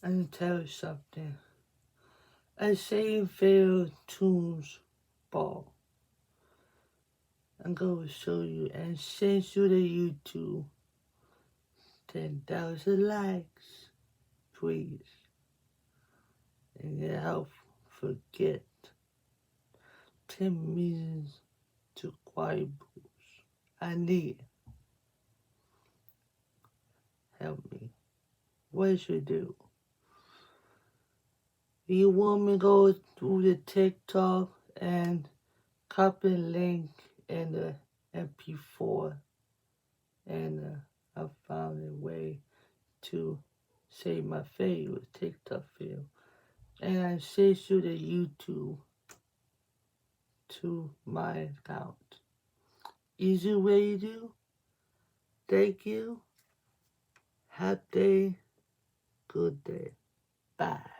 and tell you something. I say favorite tunes ball. I'm gonna show you and send you to YouTube 10,000 likes, please. And it help forget 10 reasons to quiet blues. I need help me. What should I do? You want me to go through the TikTok and copy the link in the MP4 and I found a way to say my favorite TikTok video. And I sent you the YouTube to my account. Easy way to do. Thank you. Happy day. Good day. Bye.